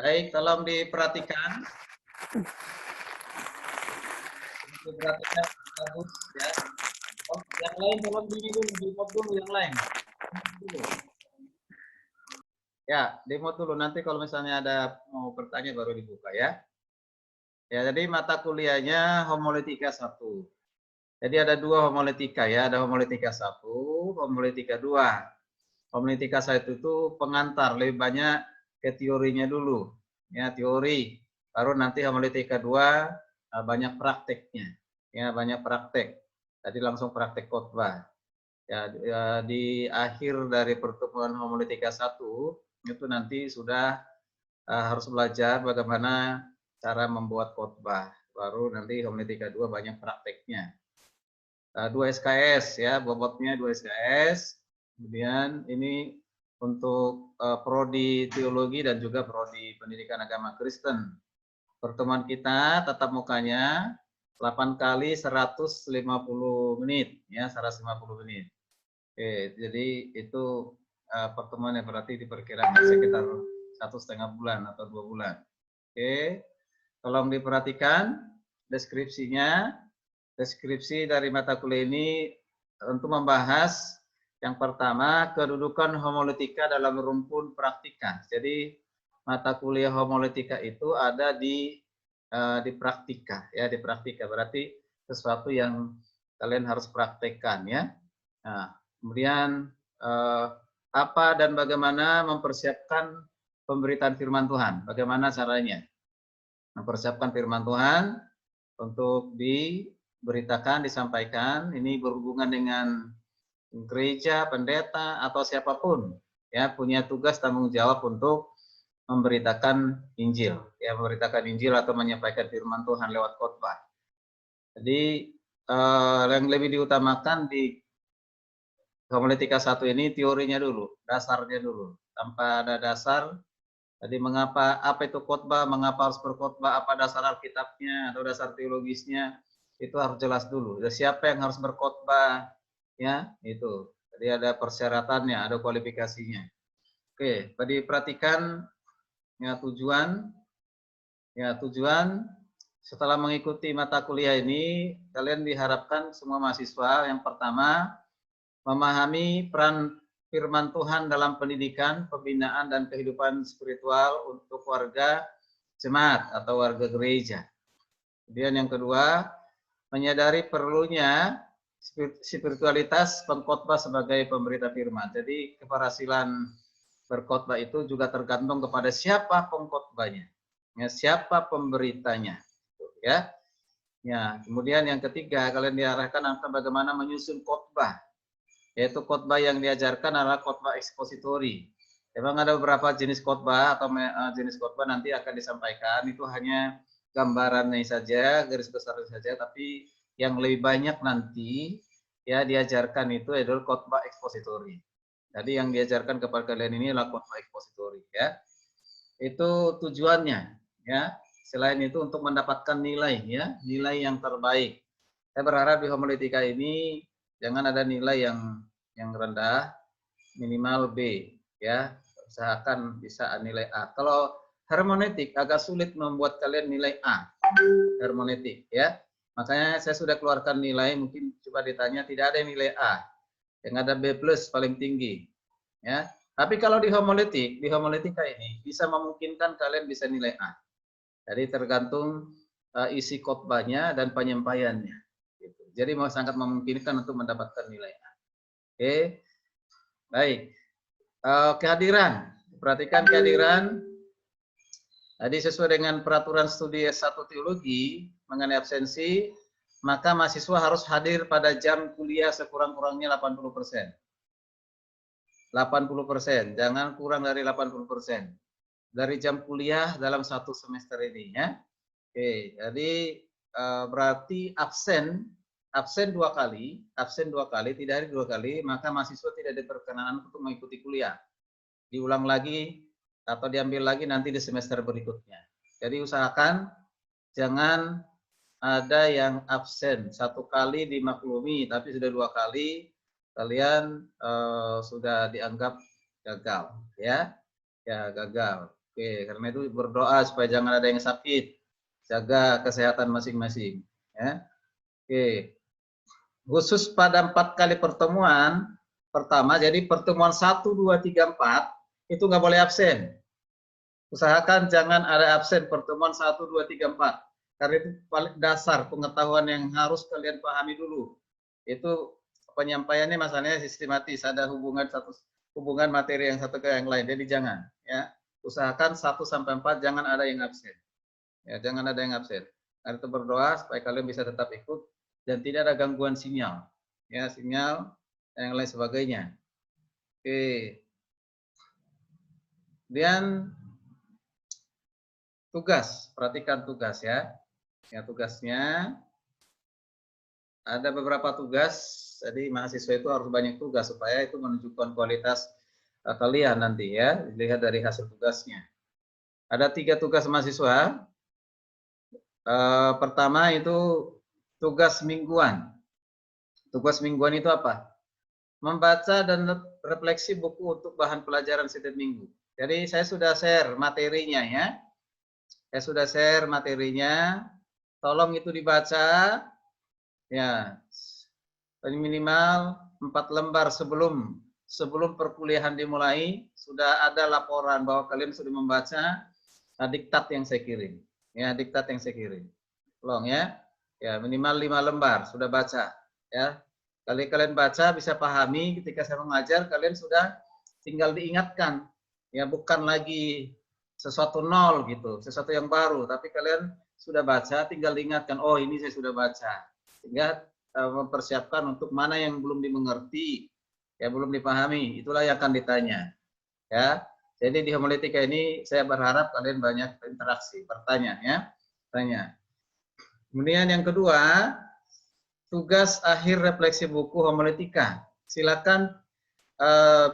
Baik, tolong diperhatikan. Diperhatikan bagus ya. Oh, yang lain tolong di-mute dulu yang lain. Dulu. Ya, di-mute dulu. Nanti kalau misalnya ada mau bertanya baru dibuka ya. Ya, jadi mata kuliahnya homiletika 1. Jadi ada 2 homiletika ya, ada homiletika 1, homiletika 2. Homiletika 1 itu pengantar, lebih banyak ke teorinya dulu. Ya, teori. Baru nanti homiletika 2 banyak prakteknya. Ya, banyak praktek. Tadi langsung praktek khotbah. Ya, di akhir dari pertemuan homiletika 1 itu nanti sudah harus belajar bagaimana cara membuat khotbah. Baru nanti homiletika 2 banyak prakteknya. 2 SKS ya, bobotnya 2 SKS. Kemudian ini untuk prodi teologi dan juga prodi pendidikan agama Kristen. Pertemuan kita tatap mukanya 8 kali 150 menit ya, 150 menit. Oke, jadi itu pertemuan yang berarti diperkirakan sekitar 1,5 bulan atau 2 bulan. Oke, tolong diperhatikan deskripsinya. Deskripsi dari mata kuliah ini untuk membahas yang pertama kedudukan homiletika dalam rumpun praktika. Jadi mata kuliah homiletika itu ada di praktika ya, di praktika berarti sesuatu yang kalian harus praktekkan ya. Nah, kemudian apa dan bagaimana mempersiapkan pemberitaan firman Tuhan? Bagaimana caranya mempersiapkan firman Tuhan untuk diberitakan, disampaikan? Ini berhubungan dengan gereja, pendeta atau siapapun ya, punya tugas tanggung jawab untuk memberitakan Injil, ya, memberitakan Injil atau menyampaikan firman Tuhan lewat khotbah. Jadi yang lebih diutamakan di homiletika 1 ini teorinya dulu, dasarnya dulu. Tanpa ada dasar, jadi mengapa, apa itu khotbah, mengapa harus berkhotbah, apa dasar Alkitabnya atau dasar teologisnya, itu harus jelas dulu. Jadi siapa yang harus berkhotbah, ya itu. Jadi ada persyaratannya, ada kualifikasinya. Oke, tadi perhatikan ya tujuan. Ya tujuan setelah mengikuti mata kuliah ini, kalian diharapkan semua mahasiswa yang pertama memahami peran firman Tuhan dalam pendidikan, pembinaan, dan kehidupan spiritual untuk warga jemaat atau warga gereja. Kemudian yang kedua, menyadari perlunya spiritualitas pengkhotbah sebagai pemberita firman. Jadi keberhasilan berkhotbah itu juga tergantung kepada siapa pengkhotbahnya, ya, siapa pemberitanya, ya. Ya, kemudian yang ketiga, kalian diarahkan akan bagaimana menyusun khotbah, yaitu khotbah yang diajarkan adalah khotbah ekspositori. Memang ada beberapa jenis khotbah atau jenis khotbah nanti akan disampaikan, itu hanya gambarannya saja, garis besarnya saja, tapi yang lebih banyak nanti ya diajarkan itu adalah khotbah ekspositori. Jadi yang diajarkan kepada kalian ini adalah khotbah ekspositori ya. Itu tujuannya ya. Selain itu untuk mendapatkan nilai ya, nilai yang terbaik. Saya berharap di homiletika ini jangan ada nilai yang rendah, minimal B ya. Usahakan bisa nilai A. Kalau hermeneutik agak sulit membuat kalian nilai A. Hermeneutik ya. Makanya saya sudah keluarkan nilai, mungkin coba ditanya tidak ada nilai A. Yang ada B+ paling tinggi. Ya. Tapi kalau di homiletika ini bisa memungkinkan kalian bisa nilai A. Jadi tergantung isi khotbahnya dan penyampaiannya. Gitu. Jadi mau sangat memungkinkan untuk mendapatkan nilai A. Oke, baik. Kehadiran, perhatikan kehadiran. Tadi sesuai dengan peraturan studi S1 teologi mengenai absensi, maka mahasiswa harus hadir pada jam kuliah sekurang-kurangnya 80%. 80%, jangan kurang dari 80% dari jam kuliah dalam satu semester ini ya. Oke, jadi berarti absen 2 kali, tidak hari 2 kali, maka mahasiswa tidak diperkenankan untuk mengikuti kuliah. Diulang lagi atau diambil lagi nanti di semester berikutnya. Jadi usahakan jangan ada yang absen 1 kali dimaklumi, tapi sudah 2 kali kalian sudah dianggap gagal, ya, gagal. Oke, karena itu berdoa supaya jangan ada yang sakit, jaga kesehatan masing-masing. Ya. Oke, khusus pada 4 kali pertemuan pertama, jadi pertemuan 1, 2, 3, 4 itu nggak boleh absen. Usahakan jangan ada absen pertemuan 1, 2, 3, 4. Karena itu paling dasar pengetahuan yang harus kalian pahami dulu. Itu penyampaiannya masalahnya sistematis, ada hubungan materi yang satu ke yang lain. Jadi jangan, ya. Usahakan 1 sampai 4 jangan ada yang absen. Ya, jangan ada yang absen. Karena itu berdoa supaya kalian bisa tetap ikut dan tidak ada gangguan sinyal. Ya, sinyal dan yang lain sebagainya. Oke. Kemudian tugas, perhatikan tugas ya. Ya, tugasnya ada beberapa tugas, jadi mahasiswa itu harus banyak tugas supaya itu menunjukkan kualitas kalian nanti ya, dilihat dari hasil tugasnya. Ada 3 tugas mahasiswa. Pertama itu tugas mingguan. Tugas mingguan itu apa? Membaca dan refleksi buku untuk bahan pelajaran setiap minggu. Jadi saya sudah share materinya ya. Saya sudah share materinya. Tolong itu dibaca ya. Minimal 4 lembar sebelum perkuliahan dimulai sudah ada laporan bahwa kalian sudah membaca diktat yang saya kirim. Ya, diktat yang saya kirim. Tolong ya. Ya, minimal 5 lembar sudah baca ya. Kali kalian baca bisa pahami ketika saya mengajar, kalian sudah tinggal diingatkan. Ya, bukan lagi sesuatu nol gitu, sesuatu yang baru, tapi kalian sudah baca tinggal diingatkan, oh ini saya sudah baca. Sehingga mempersiapkan untuk mana yang belum dimengerti, ya belum dipahami, itulah yang akan ditanya. Ya. Jadi di homiletika ini saya berharap kalian banyak interaksi, bertanya ya. Tanya. Kemudian yang kedua, tugas akhir refleksi buku homiletika. Silakan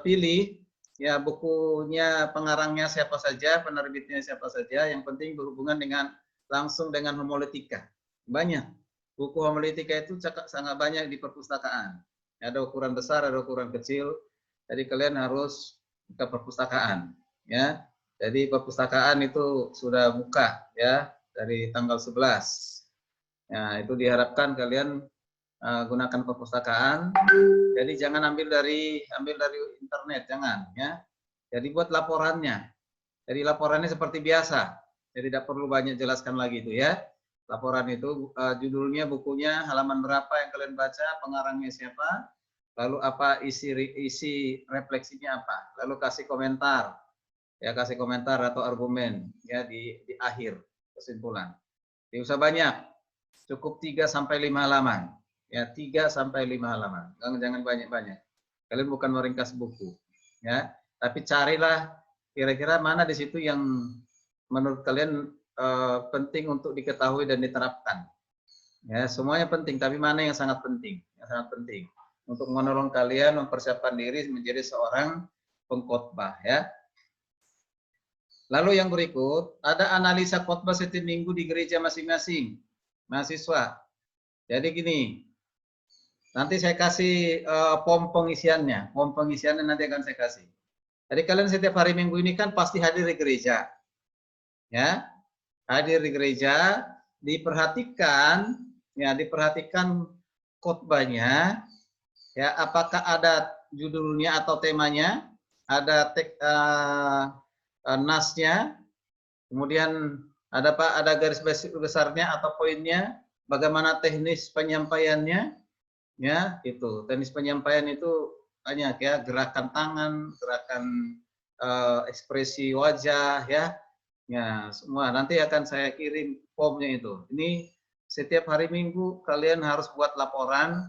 pilih ya bukunya, pengarangnya siapa saja, penerbitnya siapa saja, yang penting berhubungan dengan langsung dengan homiletika. Banyak. Buku homiletika itu sangat banyak di perpustakaan. Ada ukuran besar, ada ukuran kecil. Jadi kalian harus ke perpustakaan ya. Jadi perpustakaan itu sudah buka ya dari tanggal 11. Ya, itu diharapkan kalian gunakan perpustakaan. Jadi jangan ambil dari internet, jangan ya. Jadi buat laporannya. Jadi laporannya seperti biasa. Jadi tidak perlu banyak jelaskan lagi itu ya. Laporan itu judulnya, bukunya, halaman berapa yang kalian baca, pengarangnya siapa, lalu apa isi refleksinya apa, lalu kasih komentar. Ya, kasih komentar atau argumen ya di akhir kesimpulan. Tidak usah banyak. Cukup 3 sampai 5 halaman. Ya, 3 sampai 5 halaman. Jangan banyak-banyak. Kalian bukan meringkas buku, ya. Tapi carilah kira-kira mana di situ yang menurut kalian penting untuk diketahui dan diterapkan. Ya, semuanya penting, tapi mana yang sangat penting? Yang sangat penting untuk menolong kalian mempersiapkan diri menjadi seorang pengkhotbah, ya. Lalu yang berikut, ada analisa khotbah setiap minggu di gereja masing-masing mahasiswa. Jadi gini, nanti saya kasih pom pengisiannya. Pom pengisiannya nanti akan saya kasih. Jadi kalian setiap hari Minggu ini kan pasti hadir di gereja. Ya. Hadir di gereja, diperhatikan khotbahnya, ya, apakah ada judulnya atau temanya, ada nasnya, kemudian ada garis besarnya atau poinnya, bagaimana teknis penyampaiannya, ya itu teknis penyampaian itu banyak ya, gerakan tangan, gerakan ekspresi wajah ya, ya semua nanti akan saya kirim formnya itu. Ini setiap hari Minggu kalian harus buat laporan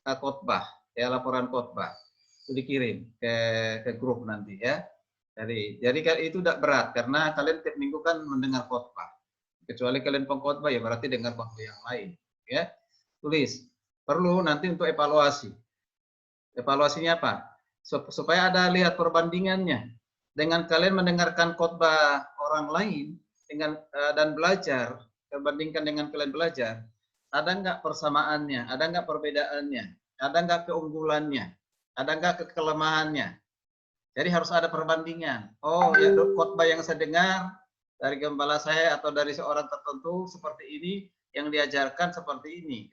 khotbah ya, laporan khotbah itu dikirim ke grup nanti ya. Jadi itu tidak berat karena kalian tiap minggu kan mendengar khotbah. Kecuali kalian pengkhotbah ya berarti dengar khotbah yang lain ya. Tulis. Perlu nanti untuk evaluasi. Evaluasinya apa? Supaya ada lihat perbandingannya dengan kalian mendengarkan khotbah orang lain dengan dan belajar, perbandingkan dengan kalian belajar, ada nggak persamaannya, ada nggak perbedaannya, ada nggak keunggulannya, ada nggak kelemahannya. Jadi harus ada perbandingan. Oh ya, khotbah yang saya dengar dari gembala saya atau dari seorang tertentu seperti ini, yang diajarkan seperti ini,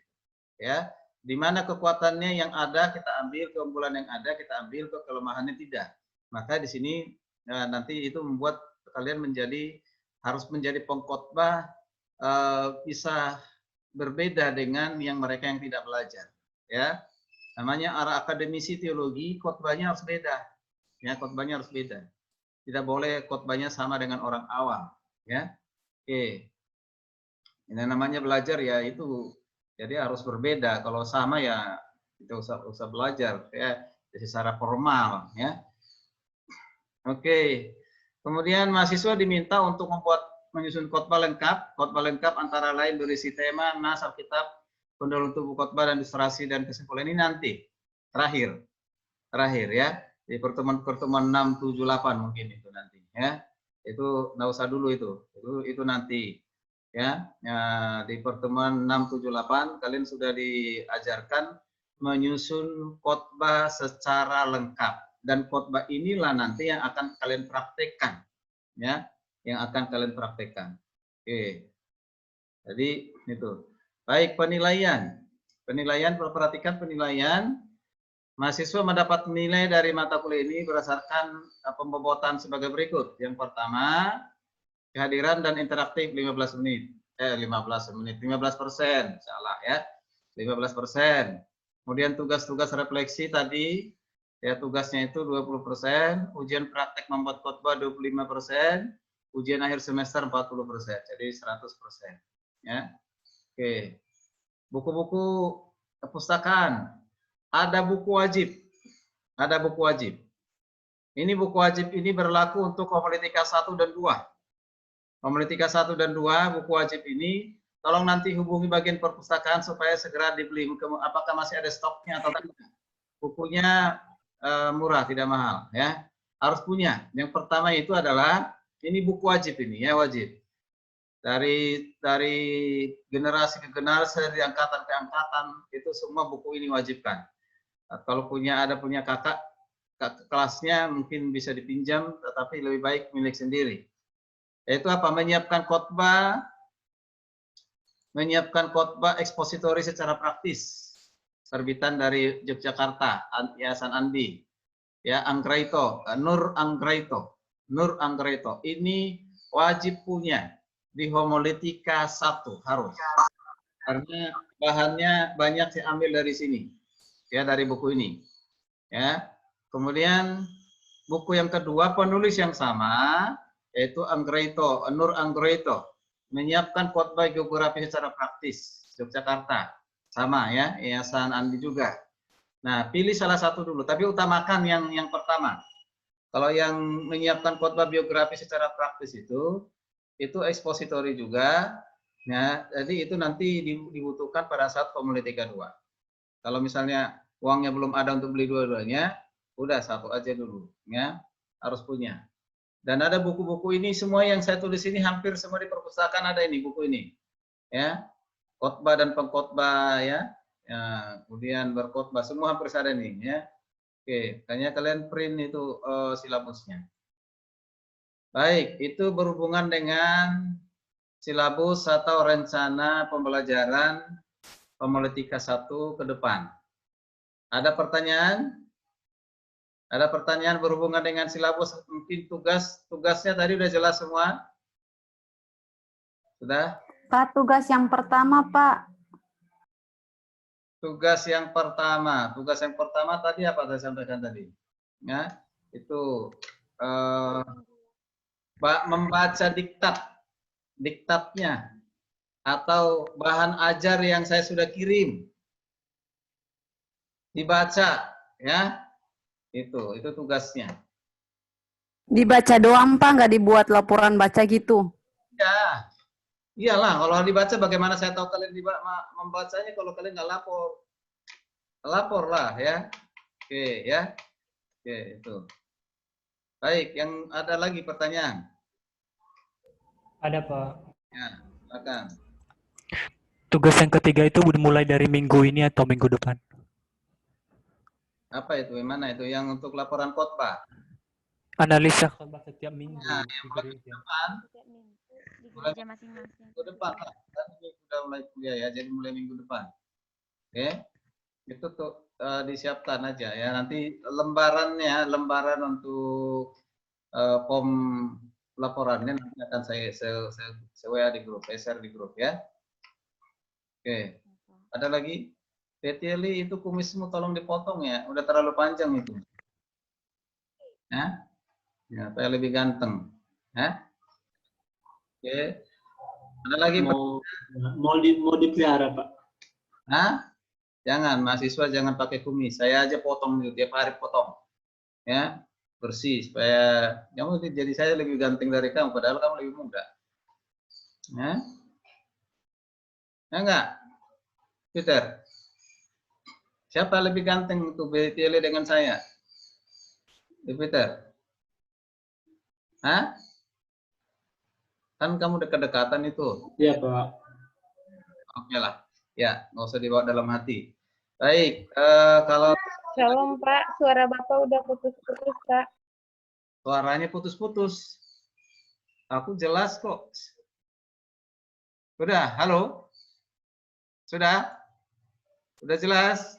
ya. Di mana kekuatannya yang ada kita ambil, keunggulan yang ada kita ambil, kelemahannya tidak. Maka di sini nanti itu membuat kalian harus menjadi pengkhotbah bisa berbeda dengan yang mereka yang tidak belajar, ya. Namanya arah akademisi teologi, khotbahnya harus beda. Ya, khotbahnya harus beda. Tidak boleh khotbahnya sama dengan orang awam, ya. Oke. Ini namanya belajar ya itu. Jadi harus berbeda. Kalau sama ya kita usah belajar ya secara formal, ya. Oke. Kemudian mahasiswa diminta untuk menyusun khotbah lengkap. Khotbah lengkap antara lain berisi tema, nas, Alkitab, pendahuluan tubuh khotbah dan ilustrasi dan kesimpulan. Ini nanti terakhir ya. Di pertemuan 6, 7, 8 mungkin itu nanti ya. Itu nggak usah dulu itu nanti ya. Di pertemuan 6, 7, 8 kalian sudah diajarkan menyusun khotbah secara lengkap, dan khotbah inilah nanti yang akan kalian praktekkan ya, yang akan kalian praktekkan. Oke. Jadi itu. Baik, penilaian. Perhatikan penilaian. Mahasiswa mendapat nilai dari mata kuliah ini berdasarkan pembobotan sebagai berikut. Yang pertama, kehadiran dan interaktif 15 menit. 15%. Salah ya. 15%. Kemudian tugas-tugas refleksi tadi, ya tugasnya itu 20%. Ujian praktek membuat khotbah 25%. Ujian akhir semester 40%. Jadi 100%. Ya. Oke. Buku-buku perpustakaan. Ada buku wajib. Ini buku wajib ini berlaku untuk homiletika 1 dan 2. Homiletika 1 dan 2 buku wajib ini tolong nanti hubungi bagian perpustakaan supaya segera dibeli. Apakah masih ada stoknya atau tidak? Bukunya murah, tidak mahal ya. Harus punya. Yang pertama itu adalah ini buku wajib ini ya, wajib. Dari generasi ke generasi, dari angkatan ke angkatan, itu semua buku ini wajibkan. Kalau ada punya kakak kelasnya mungkin bisa dipinjam, tetapi lebih baik milik sendiri. Yaitu apa? Menyiapkan khotbah ekspositori secara praktis. Terbitan dari Yogyakarta, Yayasan Andi. Ya, Nur Anggraito. Ini wajib punya di homiletika 1 harus. Karena bahannya banyak saya ambil dari sini. Ya, dari buku ini ya. Kemudian buku yang kedua penulis yang sama, yaitu Nur Anggraito, menyiapkan khotbah geografi secara praktis Yogyakarta, sama ya, Yayasan Andi juga. Nah, pilih salah satu dulu, tapi utamakan yang pertama. Kalau yang menyiapkan khotbah biografi secara praktis itu ekspositori juga ya. Jadi itu nanti dibutuhkan pada saat homiletika 2. Kalau misalnya uangnya belum ada untuk beli dua-duanya, udah satu aja dulu, ya, harus punya. Dan ada buku-buku ini semua yang saya tulis ini hampir semua di perpustakaan ada ini buku ini, ya, khotbah dan pengkhotbah ya, kemudian berkhotbah semua hampir ada nih, ya. Oke, kayaknya kalian print itu silabusnya. Baik, itu berhubungan dengan silabus atau rencana pembelajaran homiletika 1 ke depan. Ada pertanyaan? Ada pertanyaan berhubungan dengan silabus? Mungkin tugasnya tadi udah jelas semua? Sudah? Pak, tugas yang pertama, Pak. Tugas yang pertama tadi apa saya sampaikan tadi? Ya, itu membaca diktatnya atau bahan ajar yang saya sudah kirim. Dibaca ya. Itu tugasnya. Dibaca doang, Pak, nggak dibuat laporan baca gitu. Ya. Iyalah, kalau dibaca bagaimana saya tahu kalian membacanya kalau kalian nggak lapor. Lapor lah ya. Oke ya. Oke, itu. Baik, yang ada lagi pertanyaan? Ada, Pak. Ya, silakan. Tugas yang ketiga itu dimulai dari minggu ini atau minggu depan? Apa itu? Yang mana itu? Yang untuk laporan khotbah? analisa khotbah setiap minggu Nah, di gereja. Setiap minggu di gereja masing-masing. Minggu depan kan ini udah mulai kuliah ya, jadi mulai minggu depan. Oke, itu tuh disiapkan aja ya. Nanti lembaran untuk form laporannya nanti akan saya WA di grup, saya share di grup ya. Oke, ada lagi? Tetieli itu kumismu tolong dipotong ya, udah terlalu panjang itu. Ya, supaya lebih ganteng. Ya. Oke. Ada lagi? Mau dipelihara, Pak. Hah? Jangan, mahasiswa jangan pakai kumis. Saya aja potong gitu, tiap hari potong. Ya, bersih supaya kamu jadi saya lebih ganteng dari kamu, padahal kamu lebih muda. Ya. Ya enggak? Peter. Siapa lebih ganteng untuk BTL dengan saya? Peter. Hah? Kan kamu dekat-dekatan itu. Iya, Pak. Oke lah. Ya, nggak usah dibawa dalam hati. Baik, kalau Shalom Pak, suara Bapak udah putus-putus Pak. suaranya putus-putus. Aku jelas kok. Sudah, halo? Sudah? Sudah jelas?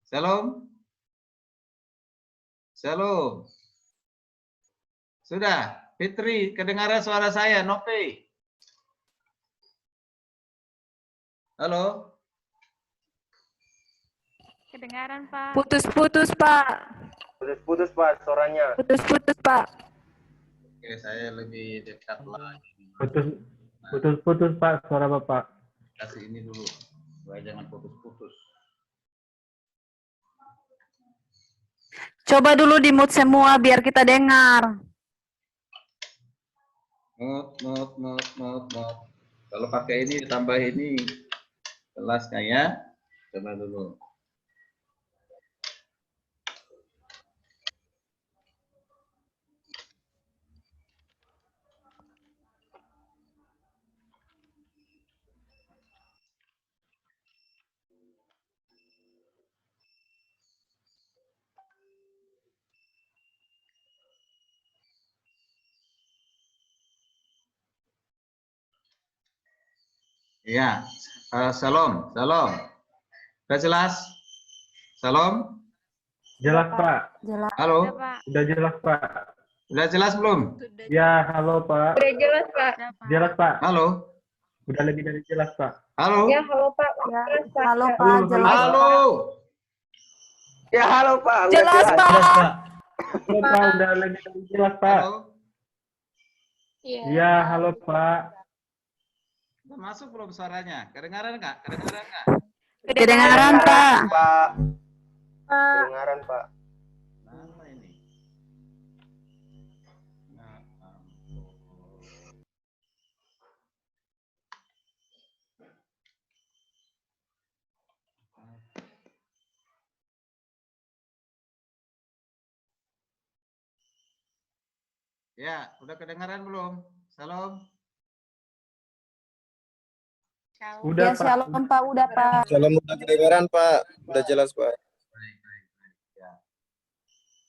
Shalom? Shalom? Sudah? Fitri, kedengaran suara saya, Nope? Halo? Kedengaran Pak. Putus-putus, Pak. Putus-putus Pak suaranya. Putus-putus, Pak. Oke, saya lebih dekat lagi. Putus-putus, Pak, suara Bapak. Kasih ini dulu, supaya jangan putus-putus. Coba dulu di-mute semua biar kita dengar. Mute. Kalau pakai ini ditambah ini, jelas nggak ya? Coba dulu. Ya, Shalom. Sudah jelas? Shalom? Jelas, Pak. Jelas. Halo? Udah Pak. Udah jelas, Pak. Sudah jelas belum? Ya, halo, Pak. Udah jelas Pak. Udah, Pak. Jelas, Pak. Halo? Udah lebih dari jelas, Pak. Halo? Ya halo Pak. Ya, Jelas, Pak. halo, Pak. Jelas. Halo? Ya halo Pak. udah Jelas, jelas. Pak. Halo, Pak. Udah lebih dari jelas, Pak. Halo? Iya. Ya, halo, Pak. Udah masuk belum suaranya? Kedengaran nggak? Kedengaran, Pak. Pak. Pak. Kedengaran Pak. Mana ini? Nah, ampun. Ya, udah kedengaran belum? Salam. Udah, Ya, Pak. shalom, Pak. Udah, Pak. Salam udah kedengaran Pak. Udah jelas Pak. Baik. Ya.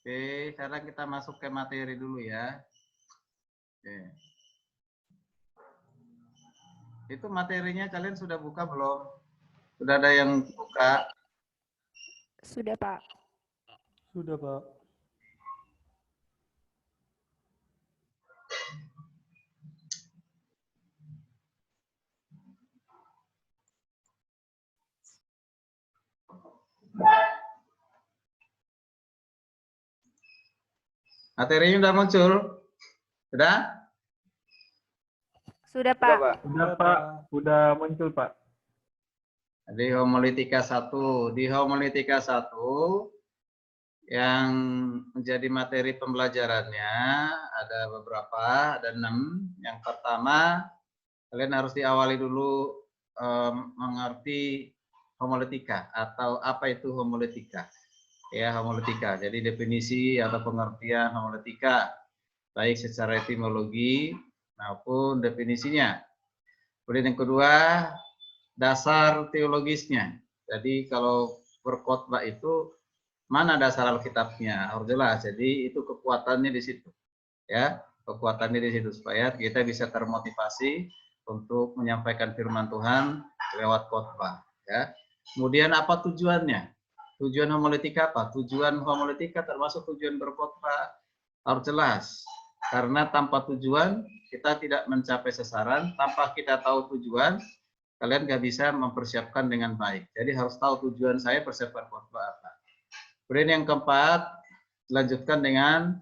Oke, sekarang kita masuk ke materi dulu ya. Oke. Itu materinya kalian sudah buka belum? Sudah ada yang buka? Sudah, Pak. Sudah, Pak. Materinya sudah muncul? Sudah? Sudah, Udah, Pak. Pak. Udah, Pak. Udah muncul, Pak. Di homiletika 1. Di homiletika 1 yang menjadi materi pembelajarannya ada beberapa, ada 6. Yang pertama, kalian harus diawali dulu mengerti homiletika atau apa itu homiletika. Ya, homiletika. Jadi definisi atau pengertian homiletika baik secara etimologi maupun definisinya. Kemudian yang kedua, dasar teologisnya. Jadi kalau berkhotbah itu Mana dasar Alkitabnya? Harus jelas. Jadi itu kekuatannya di situ. Ya, kekuatannya di situ supaya kita bisa termotivasi untuk menyampaikan firman Tuhan lewat khotbah. Ya. Kemudian apa tujuannya? Tujuan homiletika apa? Tujuan homiletika termasuk tujuan berkhotbah harus jelas. Karena tanpa tujuan kita tidak mencapai sasaran. Tanpa kita tahu tujuan, kalian nggak bisa mempersiapkan dengan baik. Jadi harus tahu tujuan saya persiapan khotbah apa. Kemudian yang keempat, lanjutkan dengan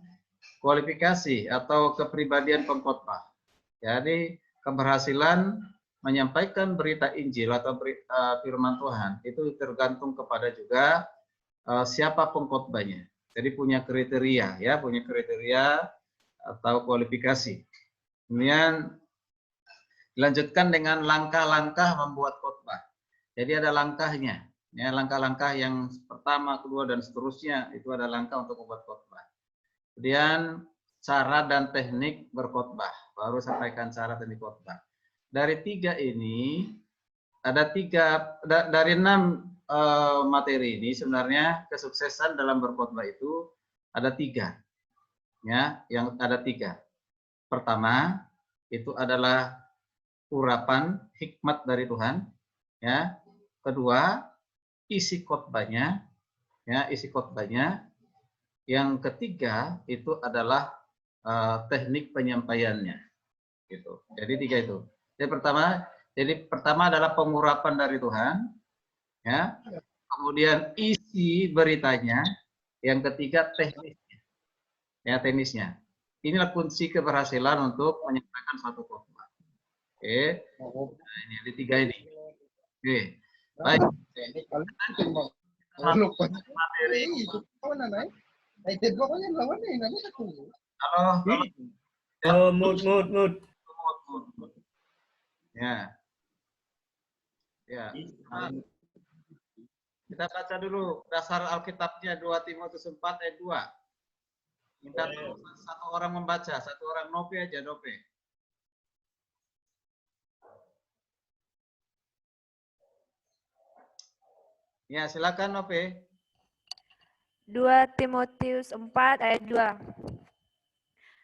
kualifikasi atau kepribadian pengkhotbah. Jadi keberhasilan menyampaikan berita Injil atau berita firman Tuhan itu tergantung kepada juga siapa pengkhotbahnya. Jadi punya kriteria ya, punya kriteria atau kualifikasi. Kemudian dilanjutkan dengan langkah-langkah membuat khotbah. Jadi ada langkahnya. Ya, langkah-langkah yang pertama, kedua, dan seterusnya itu ada langkah untuk membuat khotbah. Kemudian cara dan teknik berkhotbah. Baru sampaikan cara teknik khotbah. Dari tiga ini, ada tiga, dari 6 materi ini sebenarnya kesuksesan dalam berkhotbah itu ada 3. Ya, yang ada 3. Pertama, itu adalah urapan hikmat dari Tuhan. Ya. Kedua, isi khotbahnya. Ya, isi khotbahnya. Yang ketiga itu adalah teknik penyampaiannya, gitu. Jadi 3 itu. Jadi pertama adalah pengurapan dari Tuhan, ya. Kemudian isi beritanya. Yang ketiga teknisnya, ya teknisnya. Inilah kunci keberhasilan untuk menyampaikan suatu khotbah. Oke, nah, ini ada 3 ini. Oke, baik. Materi. Halo. Mood. Ya. Ya. Kita baca dulu dasar Alkitabnya 2 Timotius 4 ayat 2. Minta satu orang membaca, satu orang Nope aja, Nope. Ya, silakan Nope. 2 Timotius 4 ayat 2.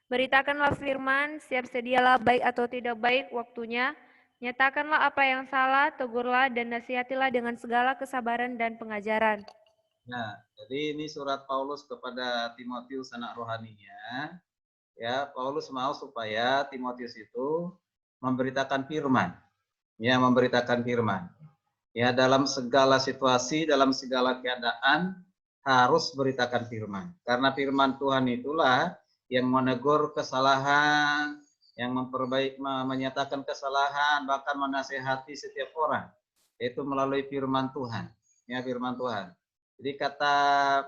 Beritakanlah firman, siap sedialah baik atau tidak baik waktunya. Nyatakanlah apa yang salah, tegurlah dan nasihatilah dengan segala kesabaran dan pengajaran. Nah, jadi ini surat Paulus kepada Timotius anak rohaninya. Ya, Paulus mau supaya Timotius itu memberitakan firman. Ya, memberitakan firman. Ya, dalam segala situasi, dalam segala keadaan harus beritakan firman. Karena firman Tuhan itulah yang menegur kesalahan, yang menyatakan kesalahan, bahkan menasehati setiap orang. Itu melalui firman Tuhan. Ya, firman Tuhan. Jadi kata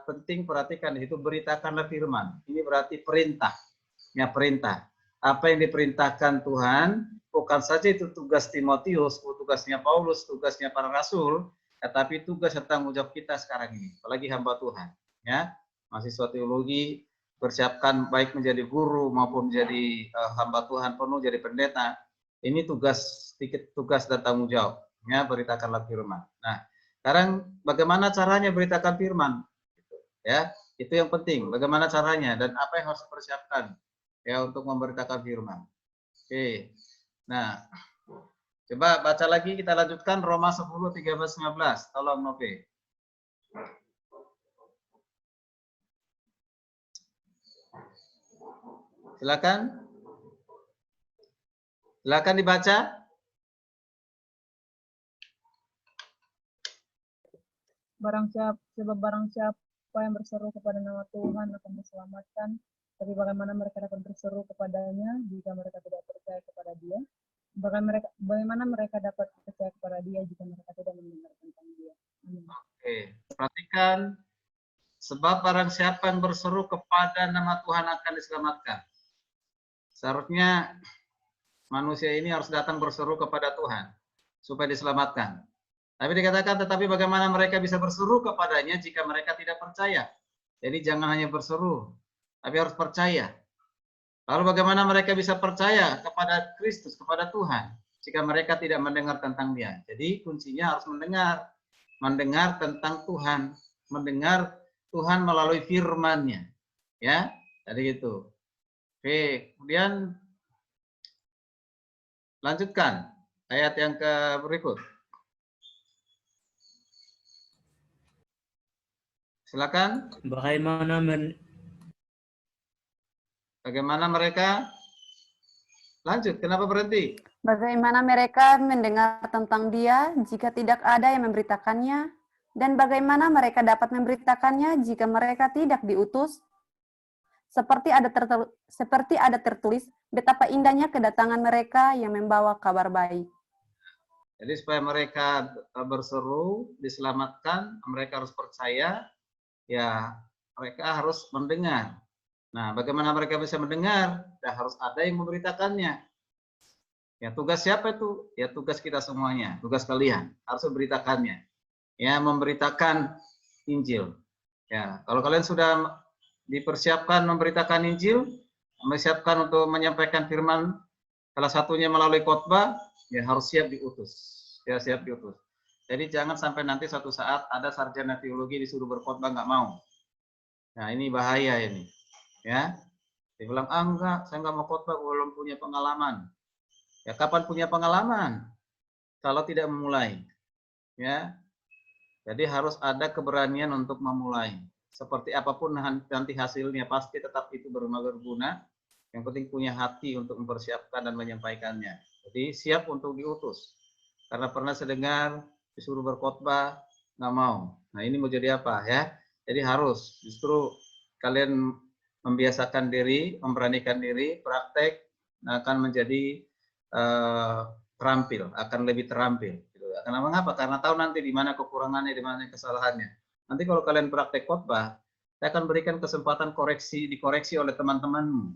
penting perhatikan itu beritakanlah firman. Ini berarti perintah. Ya, perintah. Apa yang diperintahkan Tuhan, bukan saja itu tugas Timotius, tugasnya Paulus, tugasnya para rasul, tetapi tugas dan tanggung jawab kita sekarang ini, apalagi hamba Tuhan. Ya, mahasiswa teologi, persiapkan baik menjadi guru maupun menjadi hamba Tuhan penuh, jadi pendeta. Ini tugas dan tanggung jawab. Ya, beritakanlah firman. Nah, sekarang bagaimana caranya beritakan firman? Ya, itu yang penting. Bagaimana caranya dan apa yang harus dipersiapkan ya untuk memberitakan firman. Oke. Nah, coba baca lagi, kita lanjutkan Roma 10, 13, 15. Tolong Nope. Silakan. Silakan dibaca. Sebab barang siapa yang berseru kepada nama Tuhan akan diselamatkan. Tapi bagaimana mereka dapat berseru kepadanya jika mereka tidak percaya kepada Dia? Bagaimana mereka dapat percaya kepada Dia jika mereka tidak mendengar tentang Dia? Amin. Oke, perhatikan. Sebab barang siapa yang berseru kepada nama Tuhan akan diselamatkan. Seharusnya manusia ini harus datang berseru kepada Tuhan supaya diselamatkan. Tapi dikatakan, tetapi bagaimana mereka bisa berseru kepadanya jika mereka tidak percaya? Jadi jangan hanya berseru, tapi harus percaya. Lalu bagaimana mereka bisa percaya kepada Kristus, kepada Tuhan, jika mereka tidak mendengar tentang Dia? Jadi kuncinya harus mendengar tentang Tuhan, mendengar Tuhan melalui firman-Nya. Ya, jadi gitu. Oke, kemudian lanjutkan ayat yang berikut. Silakan. Bagaimana mereka? Lanjut, kenapa berhenti? Bagaimana mereka mendengar tentang dia jika tidak ada yang memberitakannya? Dan bagaimana mereka dapat memberitakannya jika mereka tidak diutus? Seperti ada tertulis, betapa indahnya kedatangan mereka yang membawa kabar baik. Jadi supaya mereka berseru, diselamatkan, mereka harus percaya, ya mereka harus mendengar. Nah, bagaimana mereka bisa mendengar? Ya, harus ada yang memberitakannya. Ya, tugas siapa itu? Ya, tugas kita semuanya. Tugas kalian harus memberitakannya. Ya, memberitakan Injil. Ya, kalau kalian sudah dipersiapkan memberitakan Injil, mempersiapkan untuk menyampaikan firman, salah satunya melalui khotbah, ya harus siap diutus. Ya, siap diutus. Jadi jangan sampai nanti suatu saat ada sarjana teologi disuruh berkhotbah nggak mau. Nah, ini bahaya ini. Ya, dia bilang, enggak, saya nggak mau khotbah, belum punya pengalaman. Ya, kapan punya pengalaman? Kalau tidak memulai. Ya, jadi harus ada keberanian untuk memulai. Seperti apapun nanti hasilnya, pasti tetap itu berguna. Yang penting punya hati untuk mempersiapkan dan menyampaikannya. Jadi siap untuk diutus. Karena pernah saya dengar disuruh berkhotbah, nggak mau. Nah, ini mau jadi apa ya? Jadi harus justru kalian membiasakan diri, memberanikan diri, praktek, akan menjadi terampil, akan lebih terampil. Kenapa? Mengapa? Karena tahu nanti di mana kekurangannya, di mana kesalahannya. Nanti kalau kalian praktek khotbah, saya akan berikan kesempatan dikoreksi oleh teman-temanmu.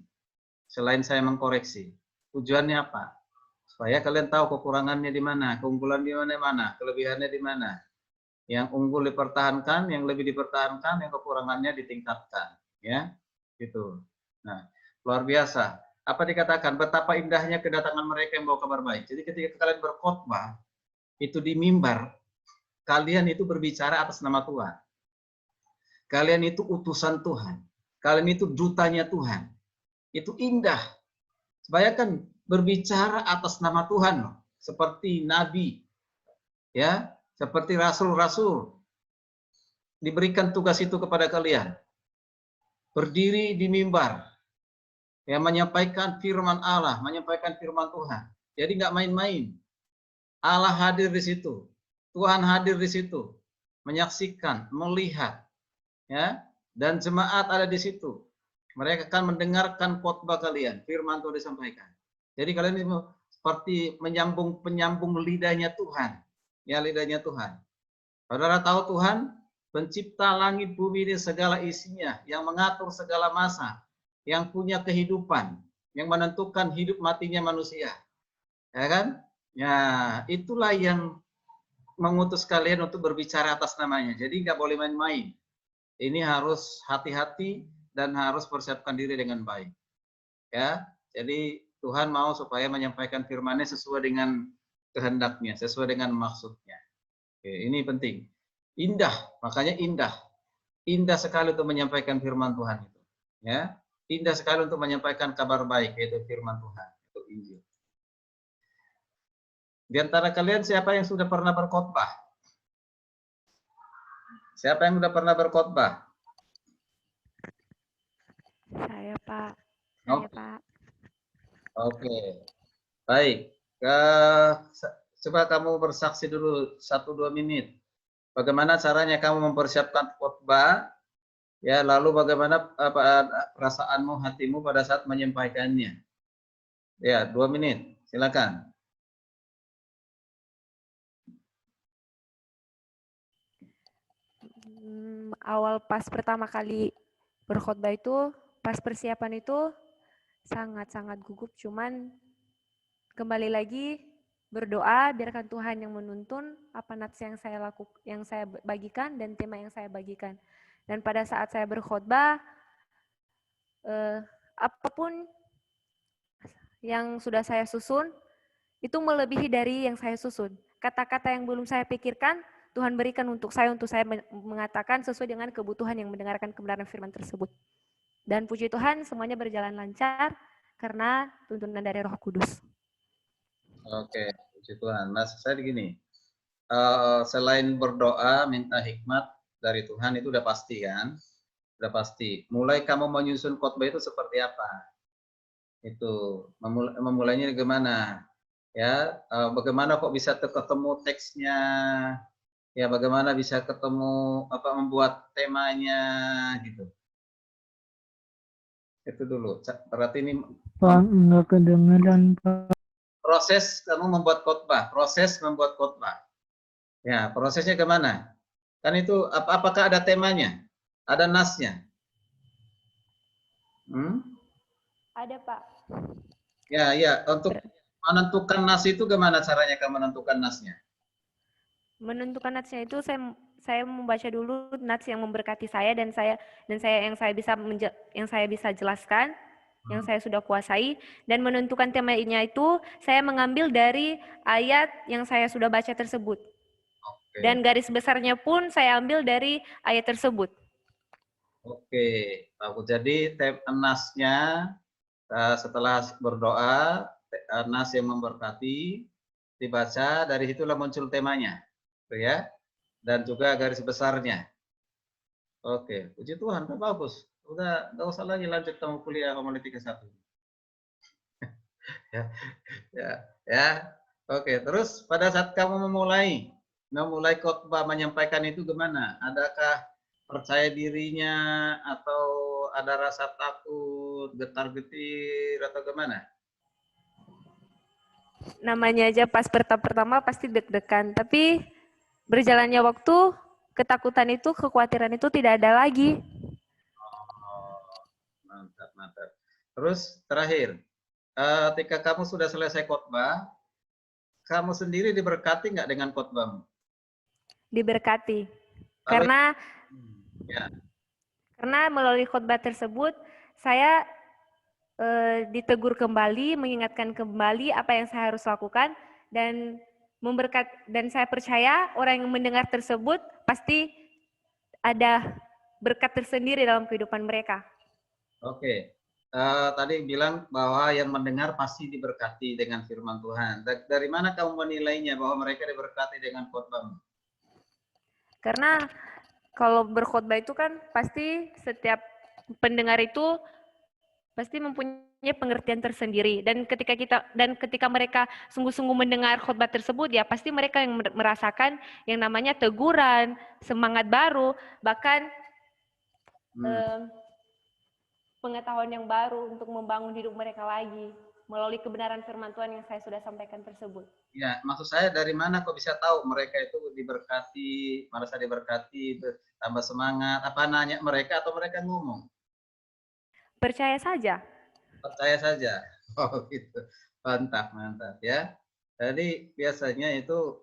Selain saya mengkoreksi. Tujuannya apa? Supaya kalian tahu kekurangannya di mana, keunggulan di mana, kelebihannya di mana. Yang unggul dipertahankan, yang lebih dipertahankan, yang kekurangannya ditingkatkan. Ya, gitu. Nah, luar biasa. Apa dikatakan? Betapa indahnya kedatangan mereka yang bawa kabar baik. Jadi ketika kalian berkhotbah, itu di mimbar, kalian itu berbicara atas nama Tuhan. Kalian itu utusan Tuhan. Kalian itu dutanya Tuhan. Itu indah. Bayangkan berbicara atas nama Tuhan, seperti nabi, ya, seperti rasul-rasul. Diberikan tugas itu kepada kalian. Berdiri di mimbar, yang menyampaikan firman Allah, menyampaikan firman Tuhan. Jadi nggak main-main. Allah hadir di situ, Tuhan hadir di situ, menyaksikan, melihat, ya, dan jemaat ada di situ. Mereka akan mendengarkan khotbah kalian, firman Tuhan disampaikan. Jadi kalian ini seperti penyambung lidahnya Tuhan, ya, lidahnya Tuhan. Saudara tahu Tuhan pencipta langit bumi dan segala isinya, yang mengatur segala masa, yang punya kehidupan, yang menentukan hidup matinya manusia, ya kan? Ya, itulah yang mengutus kalian untuk berbicara atas namanya. Jadi nggak boleh main-main. Ini harus hati-hati dan harus persiapkan diri dengan baik. Ya, jadi Tuhan mau supaya menyampaikan firman-Nya sesuai dengan kehendaknya, sesuai dengan maksudnya. Oke, ini penting. Indah, makanya indah. Indah sekali untuk menyampaikan firman Tuhan itu. Ya, indah sekali untuk menyampaikan kabar baik, yaitu firman Tuhan, itu Injil. Di antara kalian siapa yang sudah pernah berkhotbah? Siapa yang sudah pernah berkhotbah? Saya, Pak. Oh. Saya, Pak. Oke. Baik. Coba kamu bersaksi dulu 1-2 menit. Bagaimana caranya kamu mempersiapkan khotbah? Ya, lalu bagaimana perasaanmu, hatimu pada saat menyampaikannya? Ya, 2 menit. Silakan. Awal pas pertama kali berkhotbah itu, pas persiapan itu sangat-sangat gugup, cuman kembali lagi berdoa, biarkan Tuhan yang menuntun apa nats yang saya bagikan dan tema yang saya bagikan. Dan pada saat saya berkhotbah, apapun yang sudah saya susun itu melebihi dari yang saya susun. Kata-kata yang belum saya pikirkan, Tuhan berikan untuk saya mengatakan sesuai dengan kebutuhan yang mendengarkan kebenaran firman tersebut. Dan puji Tuhan semuanya berjalan lancar karena tuntunan dari Roh Kudus. Oke, puji Tuhan. Mas, saya begini, selain berdoa, minta hikmat dari Tuhan itu udah pasti kan? Udah pasti. Mulai kamu menyusun khotbah itu seperti apa? Itu memulainya gimana? Ya, bagaimana kok bisa ketemu teksnya? Ya, bagaimana bisa ketemu membuat temanya gitu. Itu dulu. Berarti ini Pak, nggak kedengeran, Pak. proses kamu membuat khotbah, proses membuat khotbah. Ya, prosesnya kemana? Kan itu apakah ada temanya? Ada nasnya? Ada, Pak. Ya, untuk menentukan nas itu gimana caranya kamu menentukan nasnya? Menentukan natsnya itu saya membaca dulu nats yang memberkati saya dan yang saya bisa jelaskan, yang saya sudah kuasai, dan menentukan temanya itu saya mengambil dari ayat yang saya sudah baca tersebut. Oke. Dan garis besarnya pun saya ambil dari ayat tersebut. Oke, bagus. Jadi nasnya setelah berdoa, nas yang memberkati dibaca, dari situlah muncul temanya, gitu ya, dan juga garis besarnya. Oke, puji Tuhan, udah bagus. Udah nggak usah lagi lanjut kamu kuliah homiletika 1. ya. Oke, terus pada saat kamu memulai khotbah menyampaikan itu gimana? Adakah percaya dirinya atau ada rasa takut, getar-getir atau gimana? Namanya aja pas pertama pasti deg-degan, tapi berjalannya waktu, ketakutan itu, kekhawatiran itu tidak ada lagi. Mantap. Terus terakhir, ketika kamu sudah selesai khotbah, kamu sendiri diberkati nggak dengan khotbahmu? Diberkati. Ya. Karena melalui khotbah tersebut, saya ditegur kembali, mengingatkan kembali apa yang saya harus lakukan, dan saya percaya orang yang mendengar tersebut pasti ada berkat tersendiri dalam kehidupan mereka. Oke. Tadi bilang bahwa yang mendengar pasti diberkati dengan firman Tuhan. Dari mana kamu menilainya bahwa mereka diberkati dengan khotbahmu? Karena kalau berkhotbah itu kan pasti setiap pendengar itu pasti mempunyai pengertian tersendiri, dan ketika mereka sungguh-sungguh mendengar khotbah tersebut, ya pasti mereka yang merasakan yang namanya teguran, semangat baru, bahkan pengetahuan yang baru untuk membangun hidup mereka lagi melalui kebenaran firman Tuhan yang saya sudah sampaikan tersebut. Ya, maksud saya dari mana kok bisa tahu mereka itu diberkati, merasa diberkati, tambah semangat, apa nanya mereka atau mereka ngomong? Percaya saja. Percaya saja. Oh gitu. Mantap ya. Jadi biasanya itu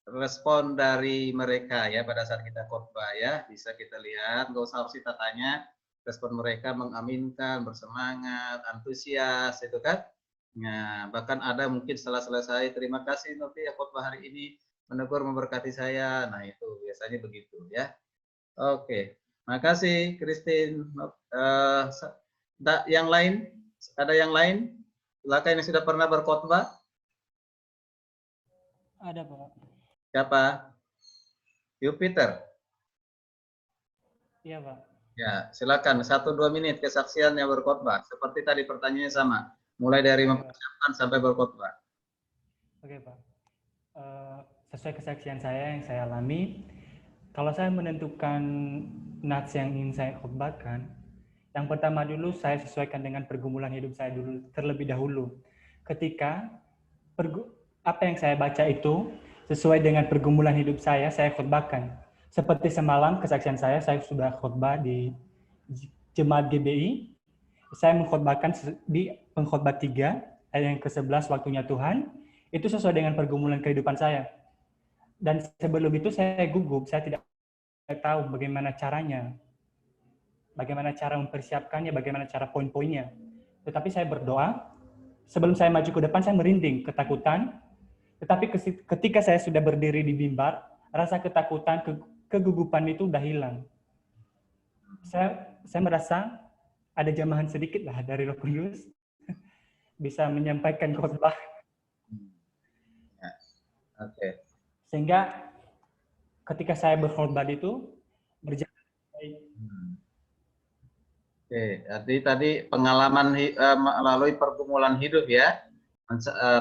respon dari mereka ya pada saat kita khotbah ya, bisa kita lihat, nggak usah harus kita tanya, respon mereka mengaminkan, bersemangat, antusias itu kan. Nah, bahkan ada mungkin setelah selesai, terima kasih Novi ya khotbah hari ini, menegur memberkati saya. Nah, itu biasanya begitu ya. Oke. Makasih Christine. Yang lain? Ada yang lain? Silakan yang sudah pernah berkhotbah. Ada, Pak. Siapa? Jupiter. Iya, Pak. Ya, silakan 1-2 menit kesaksian yang berkhotbah. Seperti tadi pertanyaannya sama, mulai dari mempersiapkan sampai berkhotbah. Oke, Pak. Sesuai kesaksian saya yang saya alami, kalau saya menentukan nats yang ingin saya khotbahkan, yang pertama dulu saya sesuaikan dengan pergumulan hidup saya dulu terlebih dahulu. Ketika apa yang saya baca itu sesuai dengan pergumulan hidup saya khotbahkan. Seperti semalam kesaksian saya sudah khotbah di Jemaat GBI. Saya mengkhotbahkan di pengkhotbah 3 ayat yang ke-11 waktunya Tuhan. Itu sesuai dengan pergumulan kehidupan saya. Dan sebelum itu saya gugup, saya tidak tahu bagaimana caranya. Bagaimana cara mempersiapkannya, bagaimana cara poin-poinnya. Tetapi saya berdoa, sebelum saya maju ke depan, saya merinding, ketakutan. Tetapi ketika saya sudah berdiri di mimbar, rasa ketakutan, kegugupan itu udah hilang. Saya merasa ada jamahan sedikit lah dari Roh Kudus bisa menyampaikan khotbah. Oke. Sehingga ketika saya berkhotbah itu berjalan baik. Oke, jadi tadi pengalaman melalui pergumulan hidup ya.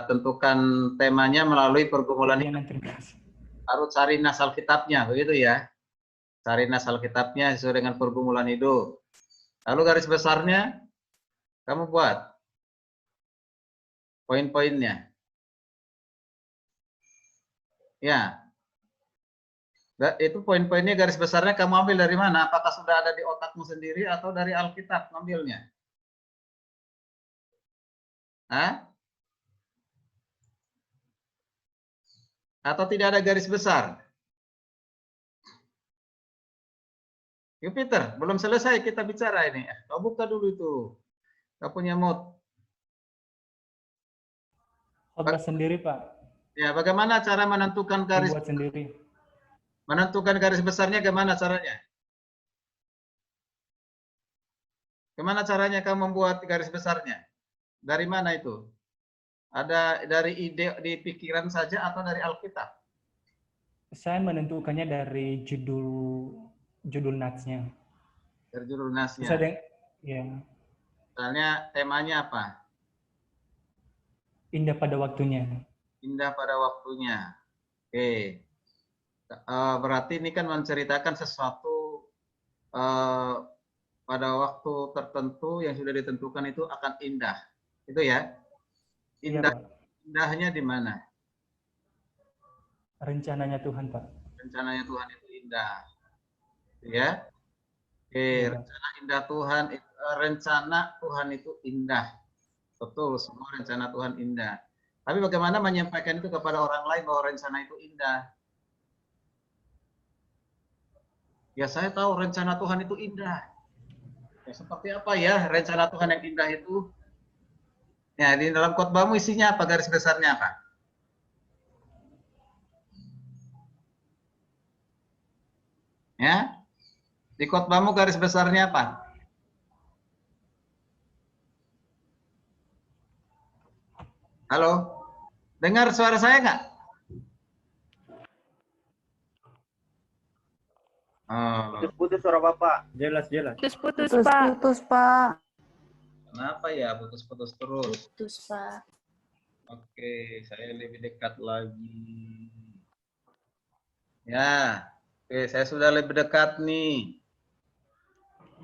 Tentukan temanya melalui pergumulan hidup. Terima kasih. Harus cari nas Alkitabnya, begitu ya. Cari nas Alkitabnya sesuai dengan pergumulan hidup. Lalu garis besarnya kamu buat poin-poinnya. Ya. Itu poin-poinnya garis besarnya kamu ambil dari mana? Apakah sudah ada di otakmu sendiri atau dari Alkitab ngambilnya? Hah? Atau tidak ada garis besar? Jupiter, belum selesai kita bicara ini. Kau buka dulu itu. Kau punya mood. Khotbah sendiri, Pak. Ya, bagaimana cara menentukan garis? Buat sendiri. Menentukan garis besarnya gimana caranya? Gimana caranya kamu membuat garis besarnya? Dari mana itu? Ada dari ide di pikiran saja atau dari Alkitab? Saya menentukannya dari judul natsnya. Dari judul nasnya. Ya. Misalnya temanya apa? Indah pada waktunya. Indah pada waktunya. Oke. Berarti ini kan menceritakan sesuatu pada waktu tertentu yang sudah ditentukan itu akan indah. Itu ya? Indah. Iya, Pak. Indahnya di mana? Rencananya Tuhan, Pak. Rencananya Tuhan itu indah. Ya. Oke, Iya. rencana indah Tuhan, rencana Tuhan itu indah. Betul, semua rencana Tuhan indah. Tapi bagaimana menyampaikan itu kepada orang lain bahwa rencana itu indah? Ya, saya tahu rencana Tuhan itu indah. Ya, seperti apa ya rencana Tuhan yang indah itu? Ya, di dalam khotbahmu isinya apa? Garis besarnya apa? Ya, di khotbahmu garis besarnya apa? Halo, dengar suara saya nggak? Oh, Putus-putus suara Bapak. Jelas. Putus-putus, Pak. Putus, Pak. kenapa ya putus-putus terus? Putus, Pak. Oke, saya lebih dekat lagi. Ya, oke, saya sudah lebih dekat nih.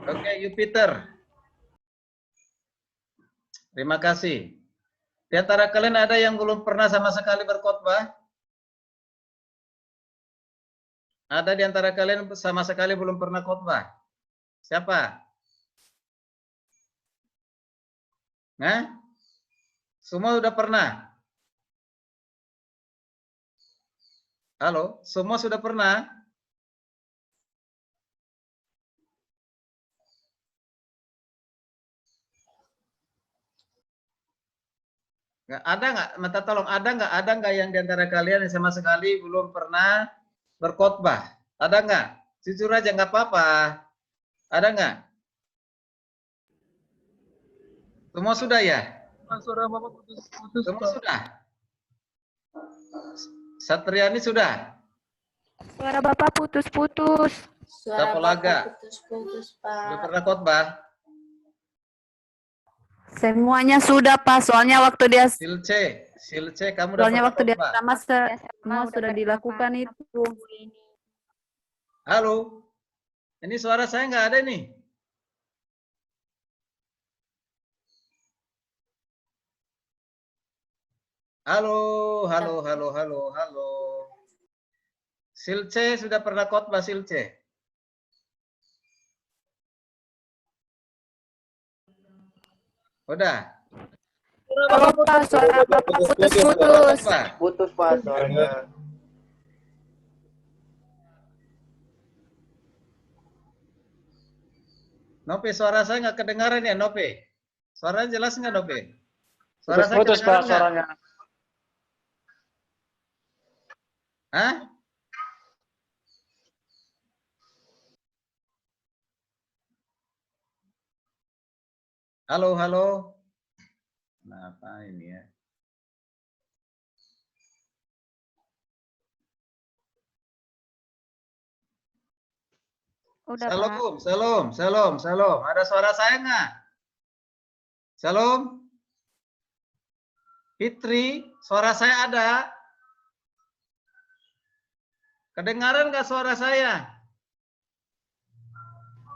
Oke, Jupiter. Terima kasih. Di antara kalian ada yang belum pernah sama sekali berkhotbah? Ada di antara kalian sama sekali belum pernah khotbah? Siapa? Nah? Semua sudah pernah? Halo, semua sudah pernah? Nggak, ada nggak? Minta tolong, ada nggak yang di antara kalian yang sama sekali belum pernah berkhotbah? Ada nggak? Jujur aja, nggak apa-apa. Ada nggak? Semua sudah ya? Suara Bapak putus-putus, Semua Pak. sudah? Satriani sudah? Suara Bapak putus-putus. Suara Bapak putus-putus, Sudah pernah khotbah? Semuanya sudah, Pak. Soalnya waktu dia Silce, kamu udah soalnya pernah waktu dia khotbah? sama Semua semua sudah dilakukan itu. Halo? Ini suara saya nggak ada nih. Halo. Silce sudah pernah khotbah, Silce? Udah? Pak, suara Bapak putus-putus. Khotbah? Putus Pak suaranya. Nope, suara saya nggak kedengaran ya, Nope? Suaranya jelas nggak, Nope? Suara saya Putus kedengaran Pak nggak? suaranya. Hah? Halo, halo. Kenapa ini ya? Udah, Pak. Salam, salam, salam, salam. Ada suara saya nggak? Salam. Fitri, suara saya ada? Kedengaran nggak suara saya?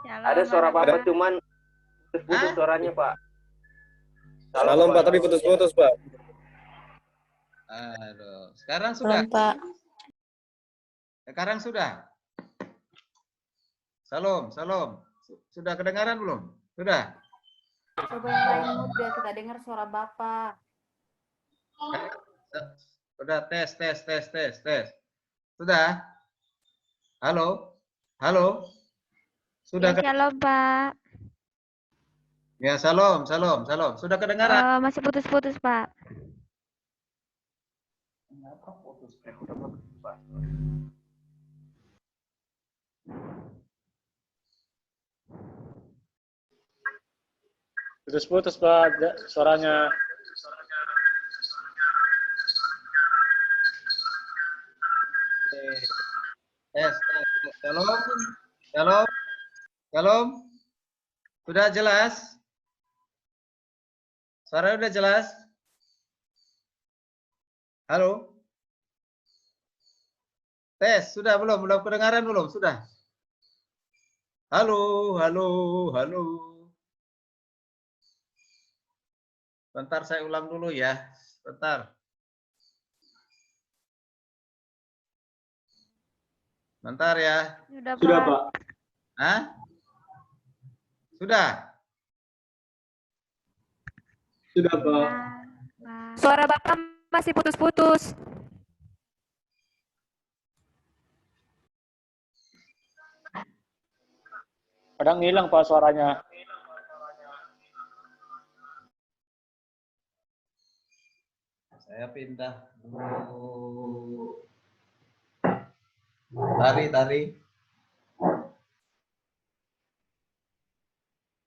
Ada suara Bapak cuman putus-putus Hah? suaranya, Pak. Salam Pak, tapi putus-putus Pak. Aduh, sekarang sudah? Pak. Sekarang sudah? Salam, salam. Sudah kedengaran belum? Sudah? Coba yang lain mute biar kita dengar suara Bapak. Sudah tes, tes, tes, tes, tes. Sudah? Halo? Halo? Sudah? Ya, shalom, Pak. Ya, salam, salam, salam. Sudah kedengaran? Masih putus-putus, Pak. Kenapa putus? Putus-putus Pak, suaranya. Tes, tes, tes. Shalom, shalom, shalom. Sudah jelas? Suara udah jelas? Halo? Tes, sudah belum? Belum kedengaran belum? Sudah? Halo, halo, halo. Bentar saya ulang dulu ya. Bentar. Bentar ya. Sudah, Pak. Hah? Sudah? Sudah Pak. Suara Bapak masih putus-putus. Kadang hilang Pak suaranya. Saya pindah dulu. Tari, tari.